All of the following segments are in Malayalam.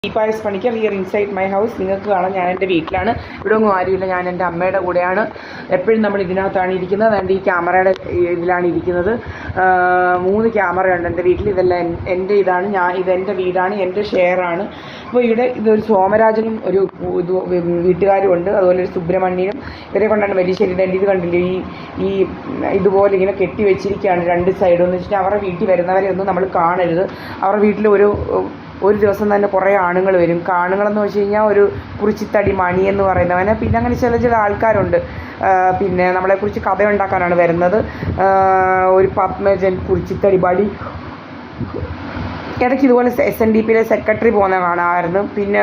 ദീപായസ് Panicker here inside my house. നിങ്ങൾക്ക് കാണാം, ഞാൻ എൻ്റെ വീട്ടിലാണ്. ഇവിടെ ഒന്നും ആരുമില്ല, ഞാൻ എൻ്റെ അമ്മയുടെ കൂടെയാണ്. എപ്പോഴും നമ്മൾ ഇതിനകത്താണ് ഇരിക്കുന്നത്. അതുകൊണ്ട് ഈ ക്യാമറയുടെ ഇതിലാണ് ഇരിക്കുന്നത്. 3 ക്യാമറയുണ്ട് എൻ്റെ വീട്ടിൽ. ഇതെല്ലാം എൻ്റെ ഇതാണ്. ഇതെൻ്റെ വീടാണ്, എൻ്റെ ഷെയറാണ്. അപ്പോൾ ഇവിടെ ഇതൊരു സോമരാജനും ഒരു വീട്ടുകാരും ഉണ്ട്, അതുപോലെ ഒരു സുബ്രഹ്മണ്യനും. ഇവരെ കൊണ്ടാണ് വലിശ്ശേരിയുടെ ഇത് കണ്ടില്ലേ, ഈ ഇതുപോലെ ഇങ്ങനെ കെട്ടി വെച്ചിരിക്കുകയാണ് 2 സൈഡും. എന്ന് വെച്ചിട്ടുണ്ടെങ്കിൽ അവരുടെ വീട്ടിൽ വരുന്നവരെ ഒന്നും നമ്മൾ കാണരുത്. അവരുടെ വീട്ടിൽ ഒരു ദിവസം തന്നെ കുറേ ആണുങ്ങൾ വരും. ആണുങ്ങളെന്ന് വെച്ച് കഴിഞ്ഞാൽ ഒരു കുറിച്ചിത്തടി മണി എന്ന് പറയുന്നവന്, പിന്നെ അങ്ങനെ ചില ആൾക്കാരുണ്ട്. പിന്നെ നമ്മളെക്കുറിച്ച് കഥയുണ്ടാക്കാനാണ് വരുന്നത്. ഒരു പത്മജൻ, കുറിച്ചിത്തടി ബടി, ഇടയ്ക്ക് ഇതുപോലെ SNDPയിലെ സെക്രട്ടറി പോകുന്ന കാണാമായിരുന്നു. പിന്നെ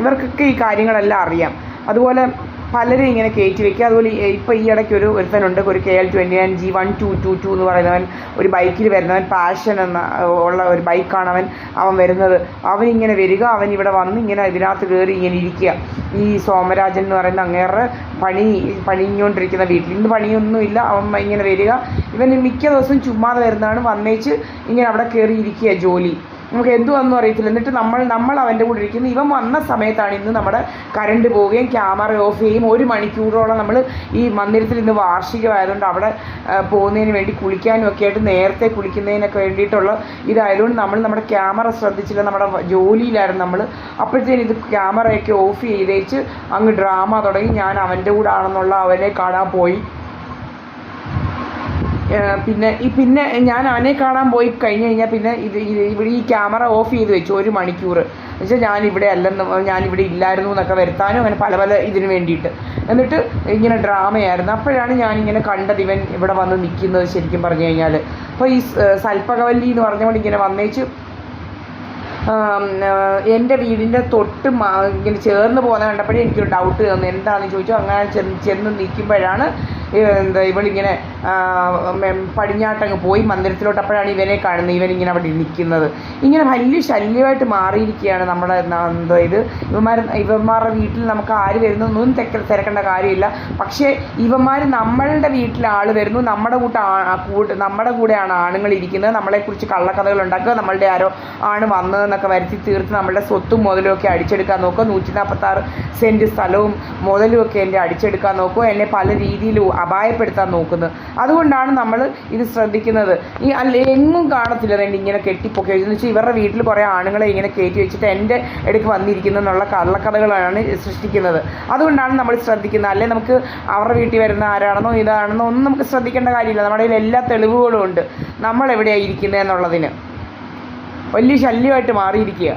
ഇവർക്കൊക്കെ ഈ കാര്യങ്ങളെല്ലാം അറിയാം. അതുപോലെ പലരും ഇങ്ങനെ കയറ്റി വയ്ക്കുക. അതുപോലെ ഇപ്പോൾ ഈ ഇടയ്ക്ക് ഒരുത്തനുണ്ട്, ഒരു KL29 G1222 എന്ന് പറയുന്നവൻ, ഒരു ബൈക്കിൽ വരുന്നവൻ, പാഷൻ ഉള്ള ഒരു ബൈക്കാണ് അവൻ വരുന്നത്. അവനിങ്ങനെ വരിക, അവൻ ഇവിടെ വന്ന് ഇങ്ങനെ ഇതിനകത്ത് കയറി ഇങ്ങനെ ഇരിക്കുക. ഈ സോമരാജൻ എന്ന് പറയുന്ന അങ്ങേറെ പണിഞ്ഞുകൊണ്ടിരിക്കുന്ന വീട്ടിൽ ഇന്ന് പണിയൊന്നുമില്ല. അവൻ ഇങ്ങനെ വരിക. ഇവൻ മിക്ക ദിവസവും ചുമ്മാതെ വരുന്നതാണ്. വന്നേച്ച് ഇങ്ങനെ അവിടെ കയറി ഇരിക്കുക, ജോലി. നമുക്ക് എന്തുവെന്നും അറിയത്തില്ല. എന്നിട്ട് നമ്മൾ അവൻ്റെ കൂടെ ഇരിക്കുന്നു. ഇവൻ വന്ന സമയത്താണ് ഇന്ന് നമ്മുടെ കറണ്ട് പോവുകയും ക്യാമറ ഓഫ് ചെയ്യും. 1 മണിക്കൂറോളം നമ്മൾ ഈ മന്ദിരത്തിൽ ഇന്ന് വാർഷികമായതുകൊണ്ട് അവിടെ പോകുന്നതിന് വേണ്ടി കുളിക്കാനും ഒക്കെ ആയിട്ട് നേരത്തെ കുളിക്കുന്നതിനൊക്കെ വേണ്ടിയിട്ടുള്ള ഇതായതുകൊണ്ട് നമ്മുടെ ക്യാമറ ശ്രദ്ധിച്ചില്ല. നമ്മുടെ ജോലിയിലായിരുന്നു നമ്മൾ. അപ്പോഴത്തേനും ഇത് ക്യാമറയൊക്കെ ഓഫ് ചെയ്തേച്ച് അങ്ങ് ഡ്രാമ തുടങ്ങി. ഞാൻ അവൻ്റെ കൂടെ ആണെന്നുള്ള അവനെ കാണാൻ പോയി. പിന്നെ ഞാൻ അവനെ കാണാൻ പോയി കഴിഞ്ഞ് കഴിഞ്ഞാൽ പിന്നെ ഇവിടെ ഈ ക്യാമറ ഓഫ് ചെയ്ത് വെച്ചു 1 മണിക്കൂർ. എന്നുവെച്ചാൽ ഞാനിവിടെ ഇല്ലായിരുന്നു എന്നൊക്കെ വരുത്താനും അങ്ങനെ പല ഇതിന് വേണ്ടിയിട്ട്. എന്നിട്ട് ഇങ്ങനെ ഡ്രാമയായിരുന്നു. അപ്പോഴാണ് ഞാനിങ്ങനെ കണ്ടത് ഇവൻ ഇവിടെ വന്ന് നിൽക്കുന്നത് ശരിക്കും പറഞ്ഞു കഴിഞ്ഞാൽ. അപ്പോൾ ഈ സൽപ്പകവല്ലി എന്ന് പറഞ്ഞുകൊണ്ട് ഇങ്ങനെ വന്നേച്ച് എൻ്റെ വീടിൻ്റെ തൊട്ട് ഇങ്ങനെ ചേർന്ന് പോകുന്ന കണ്ടപ്പോഴേ എനിക്കൊരു ഡൗട്ട് തന്നു. എന്താണെന്ന് ചോദിച്ചു. അങ്ങനെ ചെന്ന് നിൽക്കുമ്പോഴാണ് ഇവളിങ്ങനെ പടിഞ്ഞാട്ടങ്ങ് പോയി മന്ദിരത്തിലോട്ട്. അപ്പോഴാണ് ഇവനെ കാണുന്നത്. ഇവനിങ്ങനെ അവിടെ നിൽക്കുന്നത്. ഇങ്ങനെ വലിയ ശല്യമായിട്ട് മാറിയിരിക്കുകയാണ് നമ്മുടെ ഇത്. ഇവന്മാരുടെ വീട്ടിൽ നമുക്ക് ആര് വരുന്നൊന്നും തിരക്കേണ്ട കാര്യമില്ല. പക്ഷേ ഇവന്മാർ നമ്മളുടെ വീട്ടിൽ ആൾ വരുന്നു, നമ്മുടെ കൂടെയാണ് ആണുങ്ങൾ ഇരിക്കുന്നത്. നമ്മളെക്കുറിച്ച് കള്ളക്കഥകൾ ഉണ്ടാക്കുക, നമ്മളുടെ ആരോ ആണ് വന്നതെന്നൊക്കെ വരുത്തി തീർത്ത് നമ്മളുടെ സ്വത്തും മുതലും ഒക്കെ അടിച്ചെടുക്കാൻ നോക്കുക. 146 സെൻറ്റ് സ്ഥലവും മുതലും ഒക്കെ എൻ്റെ അടിച്ചെടുക്കാൻ നോക്കുക. എന്നെ പല രീതിയിലും അപായപ്പെടുത്താൻ നോക്കുന്നത്. അതുകൊണ്ടാണ് നമ്മൾ ഇത് ശ്രദ്ധിക്കുന്നത്. എങ്ങും കാണത്തില്ല ഇങ്ങനെ കെട്ടിപ്പൊക്കെ. എന്ന് വെച്ചാൽ ഇവരുടെ വീട്ടിൽ കുറേ ആണുങ്ങളെ ഇങ്ങനെ കയറ്റി വെച്ചിട്ട് എൻ്റെ ഇടയ്ക്ക് വന്നിരിക്കുന്നെന്നുള്ള കള്ളക്കഥകളാണ് സൃഷ്ടിക്കുന്നത്. അതുകൊണ്ടാണ് നമ്മൾ ശ്രദ്ധിക്കുന്നത്. അല്ലെ നമുക്ക് അവരുടെ വീട്ടിൽ വരുന്ന ആരാണെന്നോ ഇതാണെന്നോ ഒന്നും നമുക്ക് ശ്രദ്ധിക്കേണ്ട കാര്യമില്ല. നമ്മുടെ കയ്യിൽ എല്ലാ തെളിവുകളും ഉണ്ട് നമ്മളെവിടെയാണ് ഇരിക്കുന്നത് എന്നുള്ളതിന്. വലിയ ശല്യമായിട്ട് മാറിയിരിക്കുക.